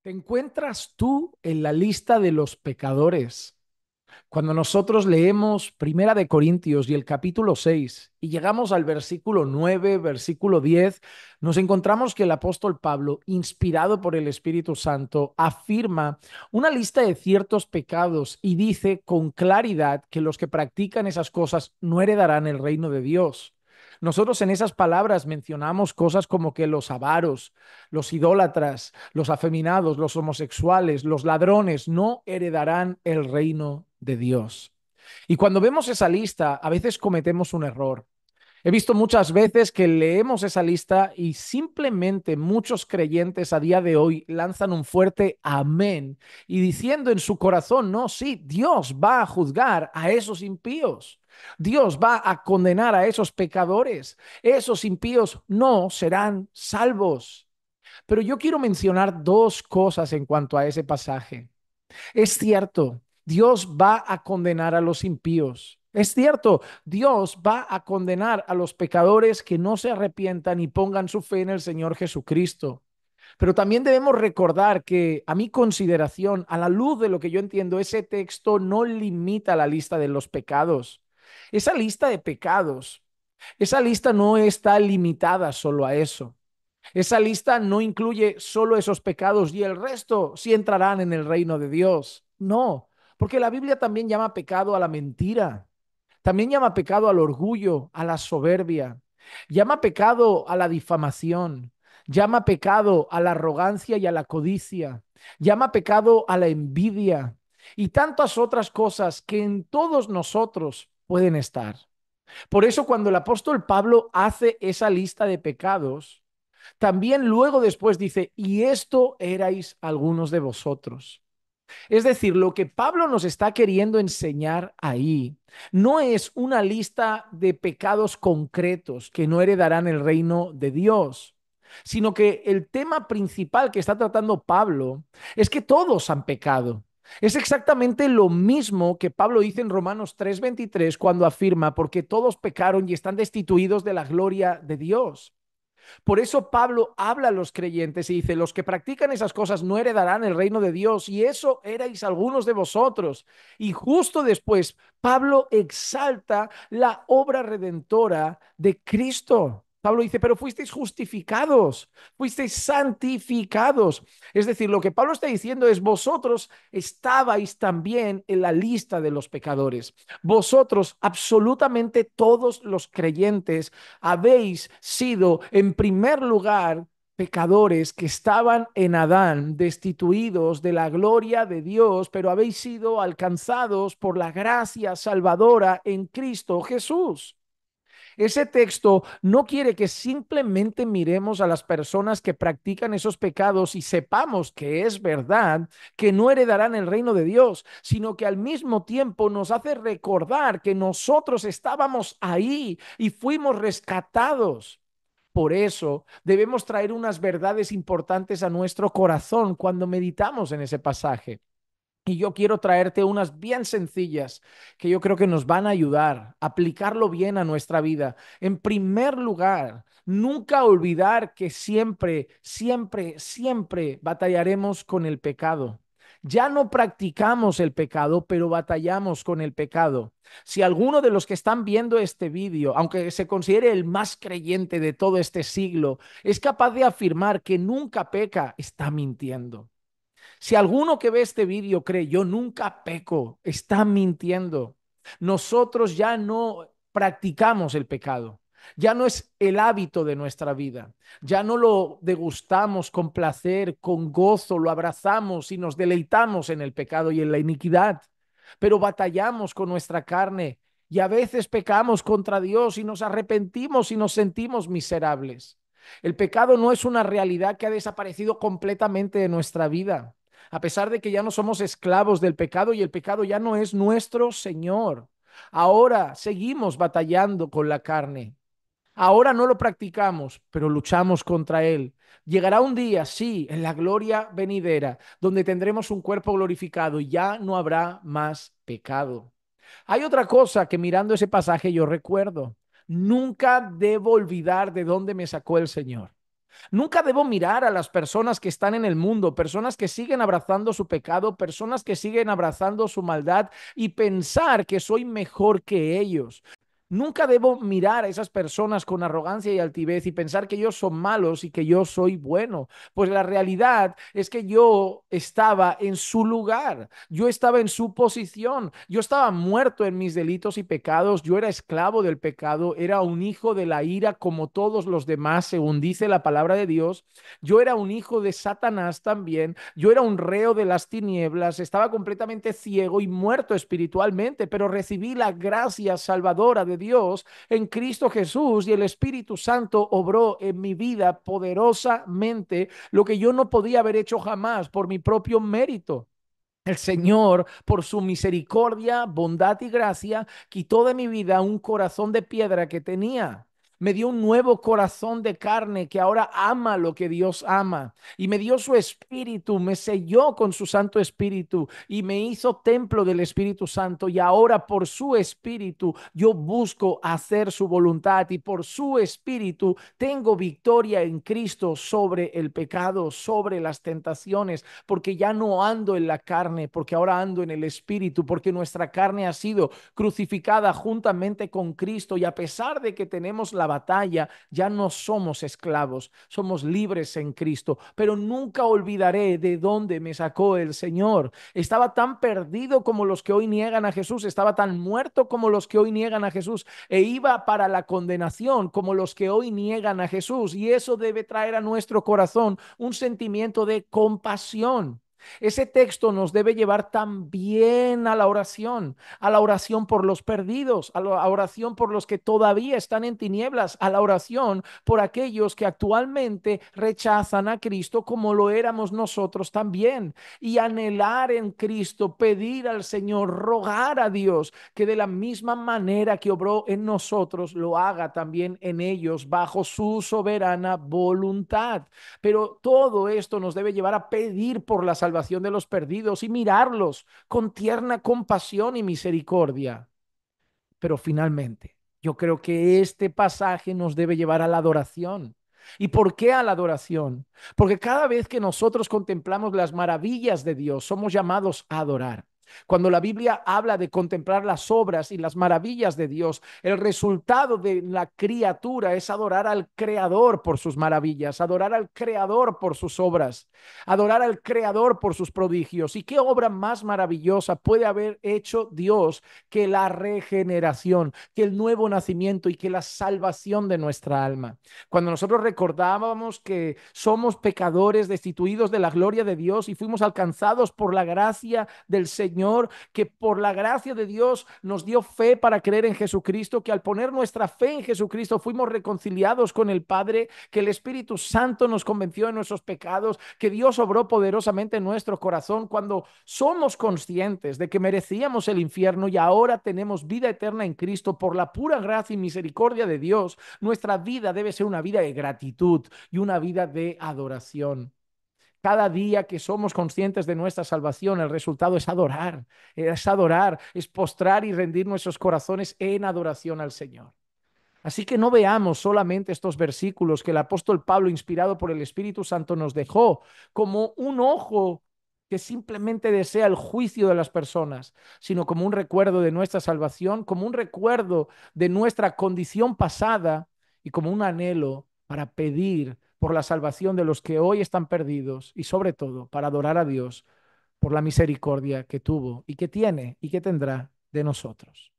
¿Te encuentras tú en la lista de los pecadores? Cuando nosotros leemos Primera de Corintios y el capítulo 6 y llegamos al versículo 9, versículo 10, nos encontramos que el apóstol Pablo, inspirado por el Espíritu Santo, afirma una lista de ciertos pecados y dice con claridad que los que practican esas cosas no heredarán el reino de Dios. Nosotros en esas palabras mencionamos cosas como que los avaros, los idólatras, los afeminados, los homosexuales, los ladrones no heredarán el reino de Dios. Y cuando vemos esa lista, a veces cometemos un error. He visto muchas veces que leemos esa lista y simplemente muchos creyentes a día de hoy lanzan un fuerte amén y diciendo en su corazón, no, sí, Dios va a juzgar a esos impíos. Dios va a condenar a esos pecadores. Esos impíos no serán salvos. Pero yo quiero mencionar dos cosas en cuanto a ese pasaje. Es cierto, Dios va a condenar a los impíos. Es cierto, Dios va a condenar a los pecadores que no se arrepientan y pongan su fe en el Señor Jesucristo. Pero también debemos recordar que, a mi consideración, a la luz de lo que yo entiendo, ese texto no limita la lista de los pecados. Esa lista de pecados, esa lista no está limitada solo a eso. Esa lista no incluye solo esos pecados y el resto sí entrarán en el reino de Dios. No, porque la Biblia también llama pecado a la mentira, también llama pecado al orgullo, a la soberbia, llama pecado a la difamación, llama pecado a la arrogancia y a la codicia, llama pecado a la envidia y tantas otras cosas que en todos nosotros pueden estar. Por eso cuando el apóstol Pablo hace esa lista de pecados, también luego después dice, y esto erais algunos de vosotros. Es decir, lo que Pablo nos está queriendo enseñar ahí no es una lista de pecados concretos que no heredarán el reino de Dios, sino que el tema principal que está tratando Pablo es que todos han pecado. Es exactamente lo mismo que Pablo dice en Romanos 3:23 cuando afirma, porque todos pecaron y están destituidos de la gloria de Dios. Por eso Pablo habla a los creyentes y dice, los que practican esas cosas no heredarán el reino de Dios, y eso erais algunos de vosotros. Y justo después, Pablo exalta la obra redentora de Cristo. Pablo dice, pero fuisteis justificados, fuisteis santificados. Es decir, lo que Pablo está diciendo es, vosotros estabais también en la lista de los pecadores. Vosotros, absolutamente todos los creyentes, habéis sido en primer lugar pecadores que estaban en Adán, destituidos de la gloria de Dios, pero habéis sido alcanzados por la gracia salvadora en Cristo Jesús. Ese texto no quiere que simplemente miremos a las personas que practican esos pecados y sepamos que es verdad, que no heredarán el reino de Dios, sino que al mismo tiempo nos hace recordar que nosotros estábamos ahí y fuimos rescatados. Por eso debemos traer unas verdades importantes a nuestro corazón cuando meditamos en ese pasaje. Y yo quiero traerte unas bien sencillas que yo creo que nos van a ayudar a aplicarlo bien a nuestra vida. En primer lugar, nunca olvidar que siempre, siempre, siempre batallaremos con el pecado. Ya no practicamos el pecado, pero batallamos con el pecado. Si alguno de los que están viendo este vídeo, aunque se considere el más creyente de todo este siglo, es capaz de afirmar que nunca peca, está mintiendo. Si alguno que ve este vídeo cree, yo nunca peco, está mintiendo. Nosotros ya no practicamos el pecado. Ya no es el hábito de nuestra vida. Ya no lo degustamos con placer, con gozo, lo abrazamos y nos deleitamos en el pecado y en la iniquidad. Pero batallamos con nuestra carne y a veces pecamos contra Dios y nos arrepentimos y nos sentimos miserables. El pecado no es una realidad que ha desaparecido completamente de nuestra vida, a pesar de que ya no somos esclavos del pecado y el pecado ya no es nuestro Señor. Ahora seguimos batallando con la carne. Ahora no lo practicamos, pero luchamos contra él. Llegará un día, sí, en la gloria venidera, donde tendremos un cuerpo glorificado y ya no habrá más pecado. Hay otra cosa que mirando ese pasaje yo recuerdo. Nunca debo olvidar de dónde me sacó el Señor. Nunca debo mirar a las personas que están en el mundo, personas que siguen abrazando su pecado, personas que siguen abrazando su maldad y pensar que soy mejor que ellos. Nunca debo mirar a esas personas con arrogancia y altivez y pensar que ellos son malos y que yo soy bueno. Pues la realidad es que yo estaba en su lugar, yo estaba en su posición, yo estaba muerto en mis delitos y pecados, yo era esclavo del pecado, era un hijo de la ira como todos los demás, según dice la palabra de Dios. Yo era un hijo de Satanás también, yo era un reo de las tinieblas, estaba completamente ciego y muerto espiritualmente, pero recibí la gracia salvadora de Dios en Cristo Jesús y el Espíritu Santo obró en mi vida poderosamente lo que yo no podía haber hecho jamás por mi propio mérito. El Señor, por su misericordia, bondad y gracia, quitó de mi vida un corazón de piedra que tenía. Me dio un nuevo corazón de carne que ahora ama lo que Dios ama. Y me dio su espíritu, me selló con su Santo Espíritu y me hizo templo del Espíritu Santo. Y ahora por su espíritu yo busco hacer su voluntad y por su espíritu tengo victoria en Cristo sobre el pecado, sobre las tentaciones, porque ya no ando en la carne, porque ahora ando en el Espíritu, porque nuestra carne ha sido crucificada juntamente con Cristo y a pesar de que tenemos la batalla, ya no somos esclavos, somos libres en Cristo, pero nunca olvidaré de dónde me sacó el Señor. Estaba tan perdido como los que hoy niegan a Jesús, estaba tan muerto como los que hoy niegan a Jesús e iba para la condenación como los que hoy niegan a Jesús, y eso debe traer a nuestro corazón un sentimiento de compasión. Ese texto nos debe llevar también a la oración por los perdidos, a la oración por los que todavía están en tinieblas, a la oración por aquellos que actualmente rechazan a Cristo como lo éramos nosotros también. Y anhelar en Cristo, pedir al Señor, rogar a Dios que de la misma manera que obró en nosotros, lo haga también en ellos bajo su soberana voluntad. Pero todo esto nos debe llevar a pedir por la salvación de los perdidos y mirarlos con tierna compasión y misericordia. Pero finalmente, yo creo que este pasaje nos debe llevar a la adoración. ¿Y por qué a la adoración? Porque cada vez que nosotros contemplamos las maravillas de Dios, somos llamados a adorar. Cuando la Biblia habla de contemplar las obras y las maravillas de Dios, el resultado de la criatura es adorar al Creador por sus maravillas, adorar al Creador por sus obras, adorar al Creador por sus prodigios. ¿Y qué obra más maravillosa puede haber hecho Dios que la regeneración, que el nuevo nacimiento y que la salvación de nuestra alma? Cuando nosotros recordábamos que somos pecadores destituidos de la gloria de Dios y fuimos alcanzados por la gracia del Señor, que por la gracia de Dios nos dio fe para creer en Jesucristo, que al poner nuestra fe en Jesucristo fuimos reconciliados con el Padre, que el Espíritu Santo nos convenció de nuestros pecados, que Dios obró poderosamente en nuestro corazón cuando somos conscientes de que merecíamos el infierno y ahora tenemos vida eterna en Cristo por la pura gracia y misericordia de Dios. Nuestra vida debe ser una vida de gratitud y una vida de adoración. Cada día que somos conscientes de nuestra salvación, el resultado es adorar, es postrar y rendir nuestros corazones en adoración al Señor. Así que no veamos solamente estos versículos que el apóstol Pablo, inspirado por el Espíritu Santo, nos dejó como un ojo que simplemente desea el juicio de las personas, sino como un recuerdo de nuestra salvación, como un recuerdo de nuestra condición pasada y como un anhelo para pedir por la salvación de los que hoy están perdidos y sobre todo para adorar a Dios por la misericordia que tuvo y que tiene y que tendrá de nosotros.